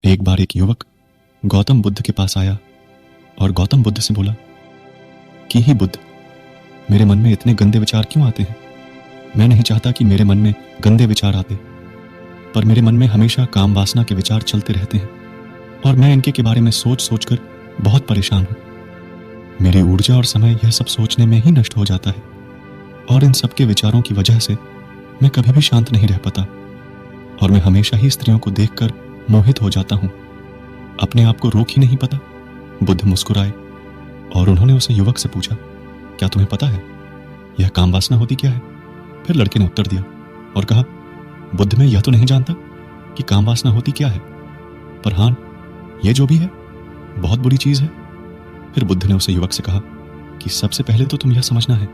एक बार एक युवक गौतम बुद्ध के पास आया और गौतम बुद्ध से बोला कि ही बुद्ध, मेरे मन में इतने गंदे विचार क्यों आते हैं? मैं नहीं चाहता कि मेरे मन में गंदे विचार आते, पर मेरे मन में हमेशा काम वासना के विचार चलते रहते हैं और मैं इनके बारे में सोच सोचकर बहुत परेशान हूं। मेरी ऊर्जा और समय यह सब सोचने में ही नष्ट हो जाता है और इन सब के विचारों की वजह से मैं कभी भी शांत नहीं रह पाता और मैं हमेशा ही स्त्रियों को देखकर मोहित हो जाता हूं। अपने आप को रोक ही नहीं पाता। बुद्ध मुस्कुराए और उन्होंने उसे युवक से पूछा, क्या तुम्हें पता है यह काम वासना होती क्या है? फिर लड़के ने उत्तर दिया और कहा, बुद्ध, मैं यह तो नहीं जानता कि काम वासना होती क्या है, पर हां, यह जो भी है बहुत बुरी चीज है। फिर बुद्ध ने उसे युवक से कहा कि सबसे पहले तो तुम यह समझना है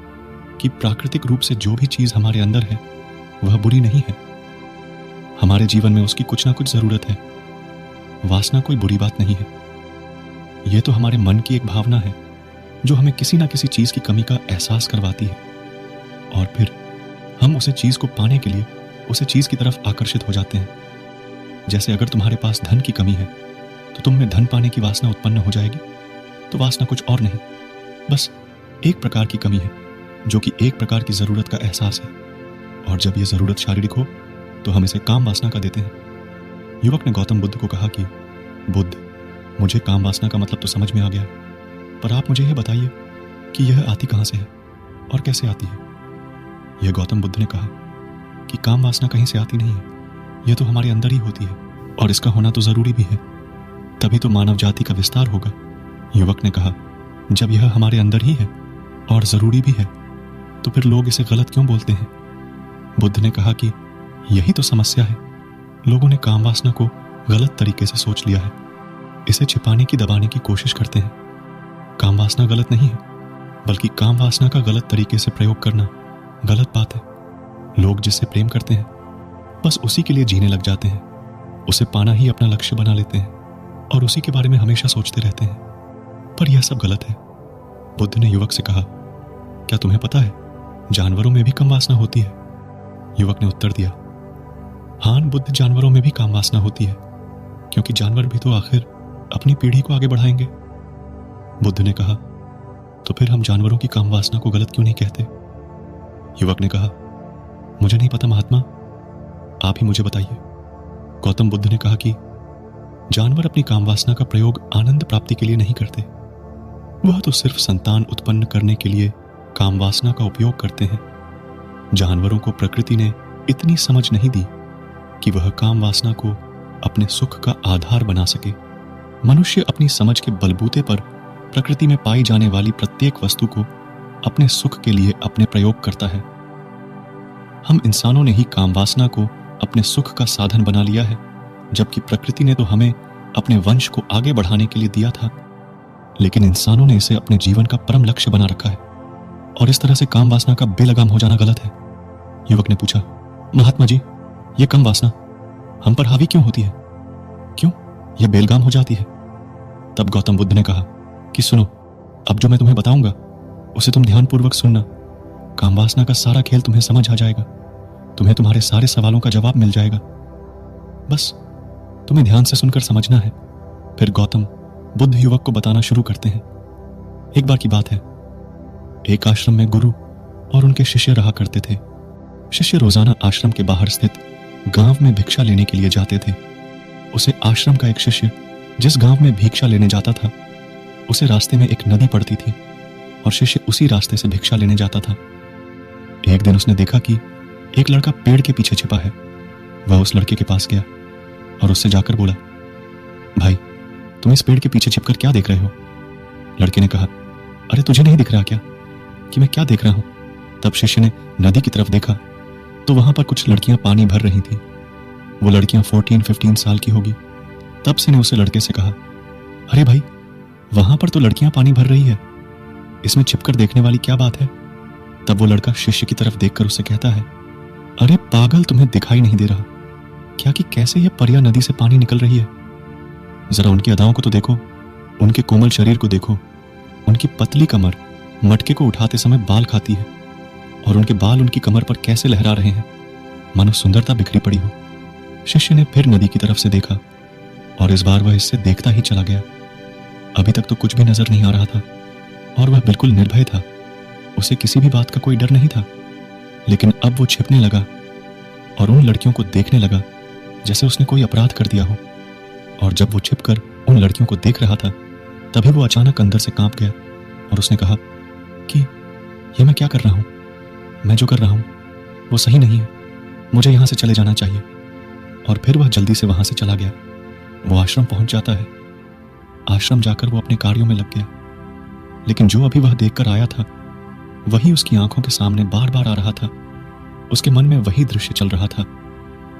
कि प्राकृतिक रूप से जो भी चीज हमारे अंदर है वह बुरी नहीं है। हमारे जीवन में उसकी कुछ ना कुछ जरूरत है। वासना कोई बुरी बात नहीं है। यह तो हमारे मन की एक भावना है जो हमें किसी ना किसी चीज की कमी का एहसास करवाती है और फिर हम उसे चीज को पाने के लिए उसे चीज की तरफ आकर्षित हो जाते हैं। जैसे अगर तुम्हारे पास धन की कमी है तो तुम में धन पाने की वासना उत्पन्न हो जाएगी। तो वासना कुछ और नहीं, बस एक प्रकार की कमी है जो कि एक प्रकार की जरूरत का एहसास है, और जब यह जरूरत शारीरिक हो तो हम इसे काम वासना का देते हैं। युवक ने गौतम बुद्ध को कहा कि बुद्ध, मुझे काम वासना का मतलब तो समझ में आ गया, पर आप मुझे यह बताइए कि यह आती कहां से है और कैसे आती है? यह गौतम बुद्ध ने कहा कि काम वासना कहीं से आती नहीं है, यह तो हमारे अंदर ही होती है और इसका होना तो जरूरी भी है, तभी तो मानव जाति का विस्तार होगा। युवक ने कहा, जब यह हमारे अंदर ही है और जरूरी भी है तो फिर लोग इसे गलत क्यों बोलते हैं? बुद्ध ने कहा कि यही तो समस्या है। लोगों ने काम वासना को गलत तरीके से सोच लिया है। इसे छिपाने की, दबाने की कोशिश करते हैं। काम वासना गलत नहीं है, बल्कि काम वासना का गलत तरीके से प्रयोग करना गलत बात है। लोग जिससे प्रेम करते हैं बस उसी के लिए जीने लग जाते हैं, उसे पाना ही अपना लक्ष्य बना लेते हैं और उसी के बारे में हमेशा सोचते रहते हैं, पर यह सब गलत है। बुद्ध ने युवक से कहा, क्या तुम्हें पता है जानवरों में भी काम वासना होती है? युवक ने उत्तर दिया, हां बुद्ध, जानवरों में भी काम वासना होती है, क्योंकि जानवर भी तो आखिर अपनी पीढ़ी को आगे बढ़ाएंगे। बुद्ध ने कहा, तो फिर हम जानवरों की काम वासना को गलत क्यों नहीं कहते? युवक ने कहा, मुझे नहीं पता महात्मा, आप ही मुझे बताइए। गौतम बुद्ध ने कहा कि जानवर अपनी काम वासना का प्रयोग आनंद प्राप्ति के लिए नहीं करते, वह तो सिर्फ संतान उत्पन्न करने के लिए काम वासना का उपयोग करते हैं। जानवरों को प्रकृति ने इतनी समझ नहीं दी कि वह काम वासना को अपने सुख का आधार बना सके। मनुष्य अपनी समझ के बलबूते पर प्रकृति में पाई जाने वाली प्रत्येक वस्तु को अपने सुख के लिए अपने प्रयोग करता है। हम इंसानों ने ही काम वासना को अपने सुख का साधन बना लिया है, जबकि प्रकृति ने तो हमें अपने वंश को आगे बढ़ाने के लिए दिया था, लेकिन इंसानों ने इसे अपने जीवन का परम लक्ष्य बना रखा है और इस तरह से काम वासना का बेलगाम हो जाना गलत है। युवक ने पूछा, महात्मा जी, यह काम वासना हम पर हावी क्यों होती है? क्यों यह बेलगाम हो जाती है? तब गौतम बुद्ध ने कहा कि सुनो, अब जो मैं तुम्हें बताऊंगा उसे तुम ध्यानपूर्वक सुनना। काम वासना का सारा खेल तुम्हें समझ आ जाएगा, तुम्हें तुम्हारे सारे सवालों का जवाब मिल जाएगा। बस तुम्हें ध्यान से सुनकर समझना है। फिर गौतम बुद्ध युवक को बताना शुरू करते हैं। एक बार की बात है, एक आश्रम में गुरु और उनके शिष्य रहा करते थे। शिष्य रोजाना आश्रम के बाहर स्थित गांव में भिक्षा लेने के लिए जाते थे। उसे आश्रम का एक शिष्य जिस गांव में भिक्षा लेने जाता था, उसे रास्ते में एक नदी पड़ती थी और शिष्य उसी रास्ते से भिक्षा लेने जाता था। एक दिन उसने देखा कि एक लड़का पेड़ के पीछे छिपा है। वह उस लड़के के पास गया और उससे जाकर बोला, भाई, तुम इस पेड़ के पीछे छिपकर क्या देख रहे हो? लड़के ने कहा, अरे तुझे नहीं दिख रहा क्या कि मैं क्या देख रहा हूं? तब शिष्य ने नदी की तरफ देखा तो वहां पर कुछ लड़कियां पानी भर रही थी। वो लड़कियां 14-15 साल की होगी। तब से ने उसे लड़के से कहा, अरे भाई, वहां पर तो लड़कियां पानी भर रही है, इसमें छिपकर देखने वाली क्या बात है? तब वो लड़का शिष्य की तरफ देखकर उससे कहता है, अरे पागल, तुम्हें दिखाई नहीं दे रहा क्या कि कैसे यह परिया नदी से पानी निकल रही है? जरा उनकी अदाओं को तो देखो, उनके कोमल शरीर को देखो, उनकी पतली कमर मटके को उठाते समय बाल खाती है और उनके बाल उनकी कमर पर कैसे लहरा रहे हैं, मानो सुंदरता बिखरी पड़ी हो। शिष्य ने फिर नदी की तरफ से देखा और इस बार वह इससे देखता ही चला गया। अभी तक तो कुछ भी नजर नहीं आ रहा था और वह बिल्कुल निर्भय था। उसे किसी भी बात का कोई डर नहीं था। लेकिन अब वो छिपने लगा और उन लड़कियों को देखने लगा जैसे उसने कोई अपराध कर दिया हो। और जब वो छिपकर उन लड़कियों को देख रहा था तभी वो अचानक अंदर से कांप गया और उसने कहा कि ये मैं क्या कर रहा हूं? मैं जो कर रहा हूं वो सही नहीं है, मुझे यहां से चले जाना चाहिए। और फिर वह जल्दी से वहां से चला गया। वो आश्रम पहुंच जाता है। आश्रम जाकर वो अपने कार्यों में लग गया। लेकिन जो अभी वह देखकर आया था वही उसकी आंखों के सामने बार बार आ रहा था। उसके मन में वही दृश्य चल रहा था।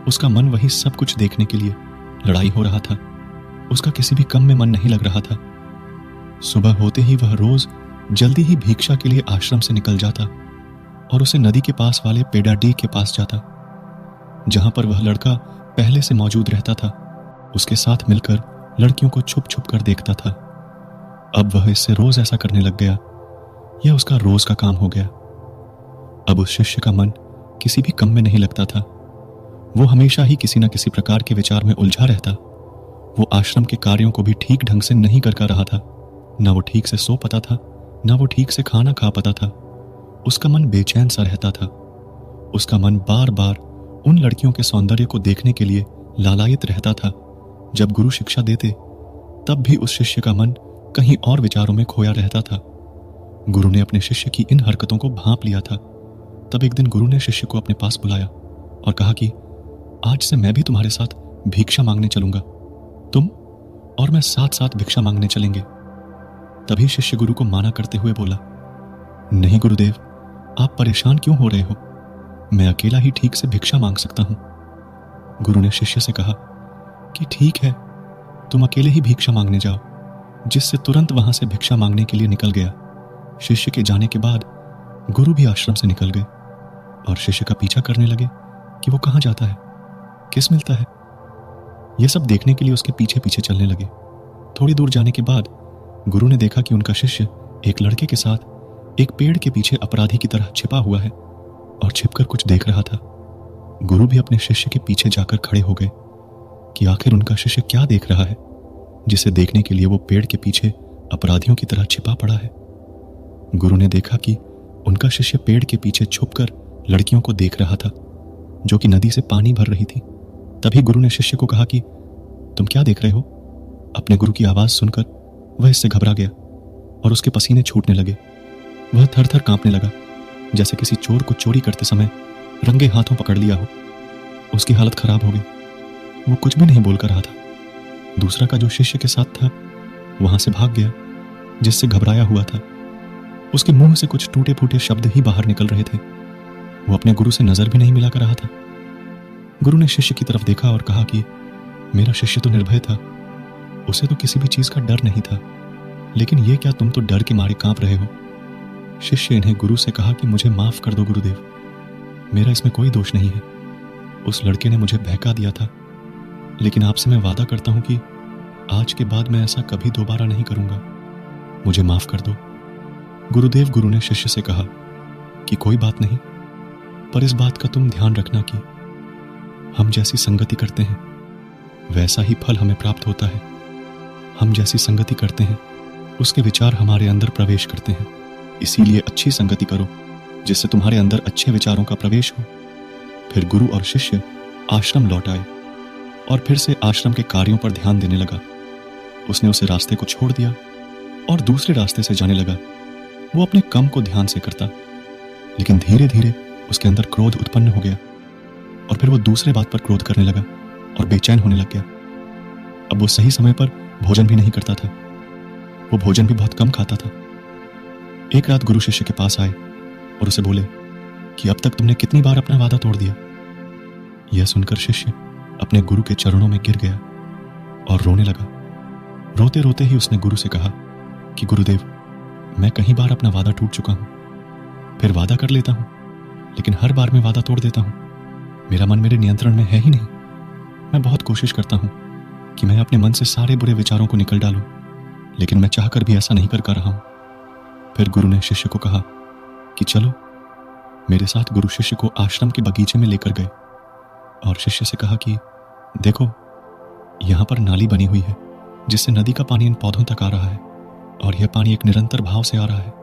उसका मन वही सब कुछ देखने के लिए लड़ाई हो रहा था। उसका किसी भी काम में मन नहीं लग रहा था। सुबह होते ही वह रोज जल्दी ही भिक्षा के लिए आश्रम से निकल जाता और उसे नदी के पास वाले पेडाडी के पास जाता, जहां पर वह लड़का पहले से मौजूद रहता था। उसके साथ मिलकर लड़कियों को छुप छुप कर देखता था। अब वह इससे रोज ऐसा करने लग गया। यह उसका रोज का काम हो गया। अब उस शिष्य का मन किसी भी काम में नहीं लगता था। वो हमेशा ही किसी न किसी प्रकार के विचार में उलझा रहता। वो आश्रम के कार्यों को भी ठीक ढंग से नहीं कर रहा था। न वो ठीक से सो पाता था, न वो ठीक से खाना खा पाता था। उसका मन बेचैन सा रहता था। उसका मन बार बार उन लड़कियों के सौंदर्य को देखने के लिए लालायित रहता था। जब गुरु शिक्षा देते तब भी उस शिष्य का मन कहीं और विचारों में खोया रहता था। गुरु ने अपने शिष्य की इन हरकतों को भांप लिया था। तब एक दिन गुरु ने शिष्य को अपने पास बुलाया और कहा कि आज से मैं भी तुम्हारे साथ भिक्षा मांगने चलूंगा। तुम और मैं साथ साथ भिक्षा मांगने चलेंगे। तभी शिष्य गुरु को माना करते हुए बोला, नहीं गुरुदेव, आप परेशान क्यों हो रहे हो? मैं अकेला ही ठीक से भिक्षा मांग सकता हूं। गुरु ने शिष्य से कहा कि ठीक है, तुम अकेले ही भिक्षा मांगने जाओ। जिससे तुरंत वहां से भिक्षा मांगने के लिए निकल गया। शिष्य के जाने के बाद गुरु भी आश्रम से निकल गए और शिष्य का पीछा करने लगे कि वो कहां जाता है, किस मिलता है। यह सब देखने के लिए उसके पीछे पीछे चलने लगे। थोड़ी दूर जाने के बाद गुरु ने देखा कि उनका शिष्य एक लड़के के साथ एक पेड़ के पीछे अपराधी की तरह छिपा हुआ है और छिपकर कुछ देख रहा था। गुरु भी अपने शिष्य के पीछे जाकर खड़े हो गए कि आखिर उनका शिष्य क्या देख रहा है जिसे देखने के लिए वो पेड़ के पीछे अपराधियों की तरह छिपा पड़ा है। गुरु ने देखा कि उनका शिष्य पेड़ के पीछे छुपकर लड़कियों को देख रहा था जो कि नदी से पानी भर रही थी। तभी गुरु ने शिष्य को कहा कि तुम क्या देख रहे हो? अपने गुरु की आवाज सुनकर वह इससे घबरा गया और उसके पसीने छूटने लगे। वह थर थर कांपने लगा जैसे किसी चोर को चोरी करते समय रंगे हाथों पकड़ लिया हो। उसकी हालत खराब हो गई। वो कुछ भी नहीं बोलकर रहा था। दूसरा का जो शिष्य के साथ था वहां से भाग गया जिससे घबराया हुआ था। उसके मुंह से कुछ टूटे फूटे शब्द ही बाहर निकल रहे थे। वो अपने गुरु से नजर भी नहीं मिला कर रहा था। गुरु ने शिष्य की तरफ देखा और कहा कि मेरा शिष्य तो निर्भय था, उसे तो किसी भी चीज का डर नहीं था, लेकिन ये क्या तुम तो डर के मारे कांप रहे हो। शिष्य इन्हें गुरु से कहा कि मुझे माफ कर दो गुरुदेव, मेरा इसमें कोई दोष नहीं है। उस लड़के ने मुझे बहका दिया था, लेकिन आपसे मैं वादा करता हूं कि आज के बाद मैं ऐसा कभी दोबारा नहीं करूंगा। मुझे माफ कर दो गुरुदेव। गुरु ने शिष्य से कहा कि कोई बात नहीं, पर इस बात का तुम ध्यान रखना कि हम जैसी संगति करते हैं वैसा ही फल हमें प्राप्त होता है। हम जैसी संगति करते हैं उसके विचार हमारे अंदर प्रवेश करते हैं। इसीलिए अच्छी संगति करो जिससे तुम्हारे अंदर अच्छे विचारों का प्रवेश हो। फिर गुरु और शिष्य आश्रम लौट आए और फिर से आश्रम के कार्यों पर ध्यान देने लगा। उसने उसे रास्ते को छोड़ दिया और दूसरे रास्ते से जाने लगा। वो अपने काम को ध्यान से करता, लेकिन धीरे धीरे उसके अंदर क्रोध उत्पन्न हो गया और फिर वो दूसरे बात पर क्रोध करने लगा और बेचैन होने लग गया। अब वो सही समय पर भोजन भी नहीं करता था। वो भोजन भी बहुत कम खाता था। एक रात गुरु शिष्य के पास आए और उसे बोले कि अब तक तुमने कितनी बार अपना वादा तोड़ दिया। यह सुनकर शिष्य अपने गुरु के चरणों में गिर गया और रोने लगा। रोते रोते ही उसने गुरु से कहा कि गुरुदेव, मैं कई बार अपना वादा टूट चुका हूं। फिर वादा कर लेता हूं, लेकिन हर बार मैं वादा तोड़ देता हूं। मेरा मन मेरे नियंत्रण में है ही नहीं। मैं बहुत कोशिश करता हूं कि मैं अपने मन से सारे बुरे विचारों को निकल डालूं, लेकिन मैं चाहकर भी ऐसा नहीं कर रहा हूं। फिर गुरु ने शिष्य को कहा कि चलो मेरे साथ। गुरु शिष्य को आश्रम के बगीचे में लेकर गए और शिष्य से कहा कि देखो, यहाँ पर नाली बनी हुई है जिससे नदी का पानी इन पौधों तक आ रहा है, और यह पानी एक निरंतर भाव से आ रहा है।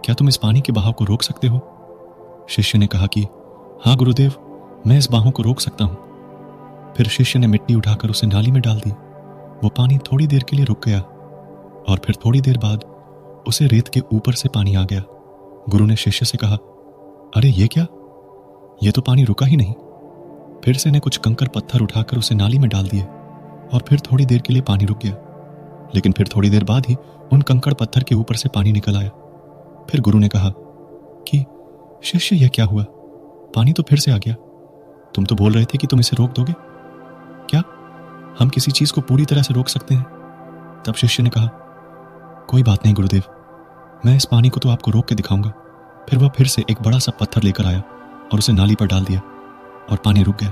क्या तुम इस पानी के बहाव को रोक सकते हो? शिष्य ने कहा कि हाँ गुरुदेव, मैं इस बहाव को रोक सकता हूं। फिर शिष्य ने मिट्टी उठाकर उसे नाली में डाल दी। वो पानी थोड़ी देर के लिए रुक गया और फिर थोड़ी देर बाद उसे रेत के ऊपर से पानी आ गया। गुरु ने शिष्य से कहा, अरे ये क्या, ये तो पानी रुका ही नहीं। फिर से ने कुछ कंकर पत्थर उठाकर उसे नाली में डाल दिए और फिर थोड़ी देर के लिए पानी रुक गया, लेकिन फिर थोड़ी देर बाद ही उन कंकड़ पत्थर के ऊपर से पानी निकल आया। फिर गुरु ने कहा कि शिष्य, यह क्या हुआ, पानी तो फिर से आ गया। तुम तो बोल रहे थे कि तुम इसे रोक दोगे। क्या हम किसी चीज को पूरी तरह से रोक सकते हैं? तब शिष्य ने कहा, कोई बात नहीं गुरुदेव, मैं इस पानी को तो आपको रोक के दिखाऊंगा। फिर वह फिर से एक बड़ा सा पत्थर लेकर आया और उसे नाली पर डाल दिया और पानी रुक गया।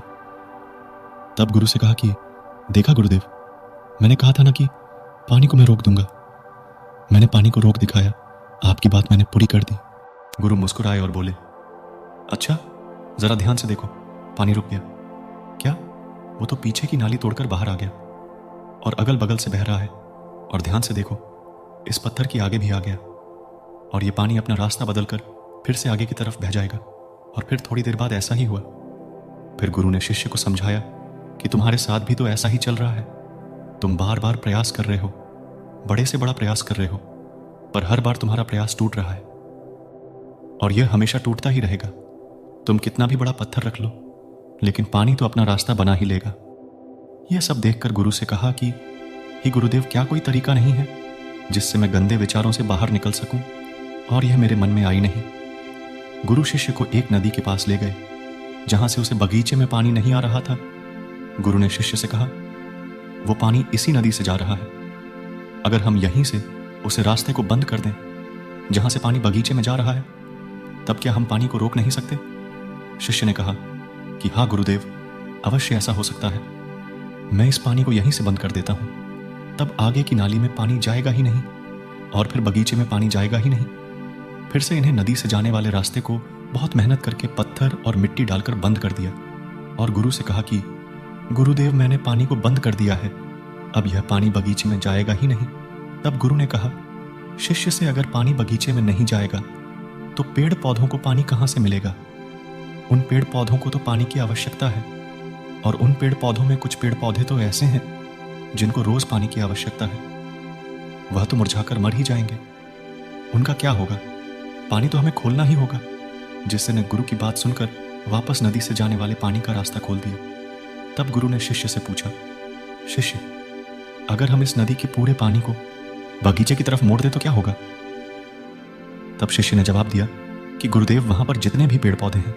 तब गुरु से कहा कि देखा गुरुदेव, मैंने कहा था ना कि पानी को मैं रोक दूंगा। मैंने पानी को रोक दिखाया, आपकी बात मैंने पूरी कर दी। गुरु मुस्कुराए और बोले, अच्छा जरा ध्यान से देखो, पानी रुक गया। क्या? वो तो पीछे की नाली तोड़कर बाहर आ गया और अगल बगल से बह रहा है। और ध्यान से देखो, इस पत्थर की आगे भी आ गया और ये पानी अपना रास्ता बदलकर फिर से आगे की तरफ बह जाएगा। और फिर थोड़ी देर बाद ऐसा ही हुआ। फिर गुरु ने शिष्य को समझाया कि तुम्हारे साथ भी तो ऐसा ही चल रहा है। तुम बार बार प्रयास कर रहे हो, बड़े से बड़ा प्रयास कर रहे हो, पर हर बार तुम्हारा प्रयास टूट रहा है और यह हमेशा टूटता ही रहेगा। तुम कितना भी बड़ा पत्थर रख लो, लेकिन पानी तो अपना रास्ता बना ही लेगा। यह सब देखकर गुरु से कहा कि हे गुरुदेव, क्या कोई तरीका नहीं है जिससे मैं गंदे विचारों से बाहर निकल सकूं? और यह मेरे मन में आई नहीं। गुरु शिष्य को एक नदी के पास ले गए जहां से उसे बगीचे में पानी नहीं आ रहा था। गुरु ने शिष्य से कहा, वो पानी इसी नदी से जा रहा है। अगर हम यहीं से उसे रास्ते को बंद कर दें जहां से पानी बगीचे में जा रहा है, तब क्या हम पानी को रोक नहीं सकते? शिष्य ने कहा कि हाँ गुरुदेव, अवश्य ऐसा हो सकता है। मैं इस पानी को यहीं से बंद कर देता हूं, तब आगे की नाली में पानी जाएगा ही नहीं और फिर बगीचे में पानी जाएगा ही नहीं। फिर से इन्हें नदी से जाने वाले रास्ते को बहुत मेहनत करके पत्थर और मिट्टी डालकर बंद कर दिया और गुरु से कहा कि गुरुदेव, मैंने पानी को बंद कर दिया है, अब यह पानी बगीचे में जाएगा ही नहीं। तब गुरु ने कहा, शिष्य से अगर पानी बगीचे में नहीं जाएगा तो पेड़ पौधों को पानी कहां से मिलेगा? उन पेड़ पौधों को तो पानी की आवश्यकता है, और उन पेड़ पौधों में कुछ पेड़ पौधे तो ऐसे हैं जिनको रोज पानी की आवश्यकता है। वह तो मुरझाकर मर ही जाएंगे, उनका क्या होगा? पानी तो हमें खोलना ही होगा। जिससे ने गुरु की बात सुनकर वापस नदी से जाने वाले पानी का रास्ता खोल दिया। तब गुरु ने शिष्य से पूछा, शिष्य, अगर हम इस नदी के पूरे पानी को बगीचे की तरफ मोड़ दे तो क्या होगा? तब शिष्य ने जवाब दिया कि गुरुदेव, वहां पर जितने भी पेड़ पौधे हैं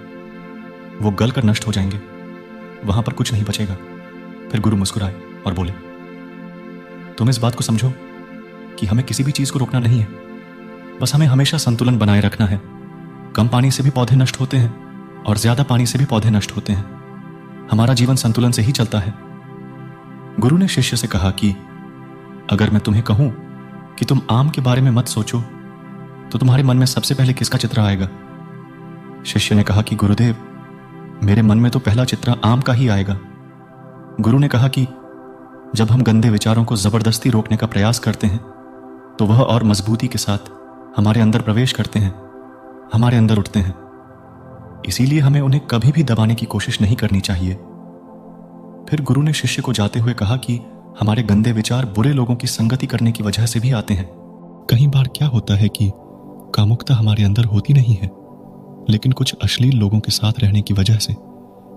वो गल कर नष्ट हो जाएंगे, वहां पर कुछ नहीं बचेगा। फिर गुरु मुस्कुराए और बोले, तुम इस बात को समझो कि हमें किसी भी चीज को रोकना नहीं है, बस हमें हमेशा संतुलन बनाए रखना है। कम पानी से भी पौधे नष्ट होते हैं और ज्यादा पानी से भी पौधे नष्ट होते हैं। हमारा जीवन संतुलन से ही चलता है। गुरु ने शिष्य से कहा कि अगर मैं तुम्हें कहूं कि तुम आम के बारे में मत सोचो, तो तुम्हारे मन में सबसे पहले किसका चित्र आएगा? शिष्य ने कहा कि गुरुदेव, मेरे मन में तो पहला चित्र आम का ही आएगा। गुरु ने कहा कि जब हम गंदे विचारों को जबरदस्ती रोकने का प्रयास करते हैं तो वह और मजबूती के साथ हमारे अंदर प्रवेश करते हैं, हमारे अंदर उठते हैं। इसीलिए हमें उन्हें कभी भी दबाने की कोशिश नहीं करनी चाहिए। फिर गुरु ने शिष्य को जाते हुए कहा कि हमारे गंदे विचार बुरे लोगों की संगति करने की वजह से भी आते हैं। कई बार क्या होता है कि कामुकता हमारे अंदर होती नहीं है, लेकिन कुछ अश्लील लोगों के साथ रहने की वजह से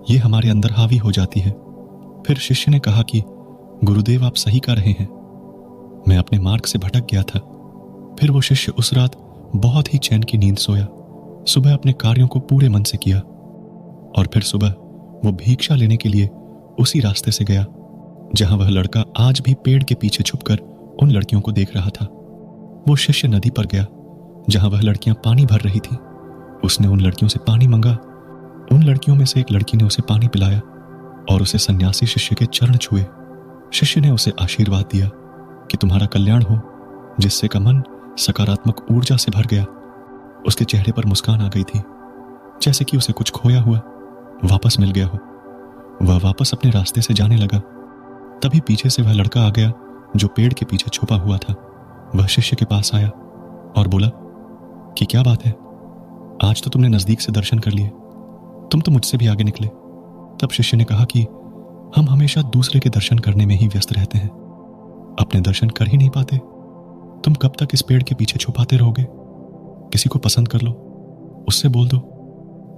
ये हमारे अंदर हावी हो जाती है। फिर शिष्य ने कहा कि गुरुदेव, आप सही कह रहे हैं, मैं अपने मार्ग से भटक गया था। फिर वो शिष्य उस रात बहुत ही चैन की नींद सोया। सुबह अपने कार्यों को पूरे मन से किया और फिर सुबह वो भिक्षा लेने के लिए उसी रास्ते से गया जहां वह लड़का आज भी पेड़ के पीछे छुपकर उन लड़कियों को देख रहा था। वो शिष्य नदी पर गया जहां वह लड़कियां पानी भर रही थी। उसने उन लड़कियों से पानी मंगा। उन लड़कियों में से एक लड़की ने उसे पानी पिलाया और उसे सन्यासी शिष्य के चरण छुए। शिष्य ने उसे आशीर्वाद दिया कि तुम्हारा कल्याण हो, जिससे का मन सकारात्मक ऊर्जा से भर गया। उसके चेहरे पर मुस्कान आ गई थी, जैसे कि उसे कुछ खोया हुआ वापस मिल गया हो। वह वापस अपने रास्ते से जाने लगा। तभी पीछे से वह लड़का आ गया जो पेड़ के पीछे छुपा हुआ था। वह शिष्य के पास आया और बोला कि क्या बात है, आज तो तुमने नजदीक से दर्शन कर लिए, तुम तो मुझसे भी आगे निकले। तब शिष्य ने कहा कि हम हमेशा दूसरे के दर्शन करने में ही व्यस्त रहते हैं, अपने दर्शन कर ही नहीं पाते। तुम कब तक इस पेड़ के पीछे छुपाते रहोगे? किसी को पसंद कर लो, उससे बोल दो।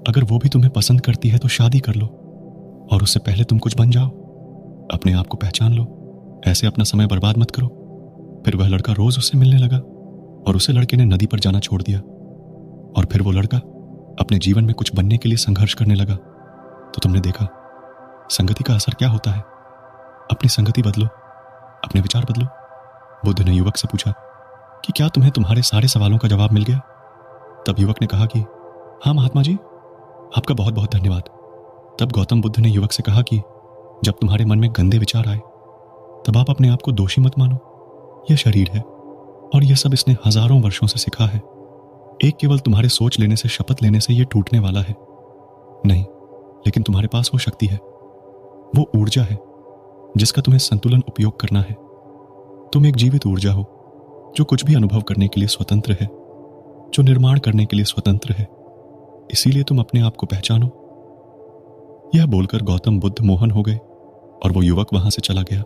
अगर वो भी तुम्हें पसंद करती है तो शादी कर लो, और उससे पहले तुम कुछ बन जाओ, अपने आप को पहचान लो। ऐसे अपना समय बर्बाद मत करो। फिर वह लड़का रोज उससे मिलने लगा और उसे लड़के ने नदी पर जाना छोड़ दिया। और फिर वो लड़का अपने जीवन में कुछ बनने के लिए संघर्ष करने लगा। तो तुमने देखा संगति का असर क्या होता है। अपनी संगति बदलो, अपने विचार बदलो। बुद्ध ने युवक से पूछा कि क्या तुम्हें तुम्हारे सारे सवालों का जवाब मिल गया? तब युवक ने कहा कि हाँ महात्मा जी, आपका बहुत बहुत धन्यवाद। तब गौतम बुद्ध ने युवक से कहा कि जब तुम्हारे मन में गंदे विचार आए तब आप अपने आप को दोषी मत मानो। यह शरीर है और यह सब इसने हजारों वर्षों से सिखा है। एक केवल तुम्हारे सोच लेने से, शपथ लेने से यह टूटने वाला है नहीं, लेकिन तुम्हारे पास वो शक्ति है, वो ऊर्जा है जिसका तुम्हें संतुलन उपयोग करना है। तुम एक जीवित ऊर्जा हो जो कुछ भी अनुभव करने के लिए स्वतंत्र है, जो निर्माण करने के लिए स्वतंत्र है। इसीलिए तुम अपने आप को पहचानो। यह बोलकर गौतम बुद्ध मोहन हो गए और वो युवक वहां से चला गया।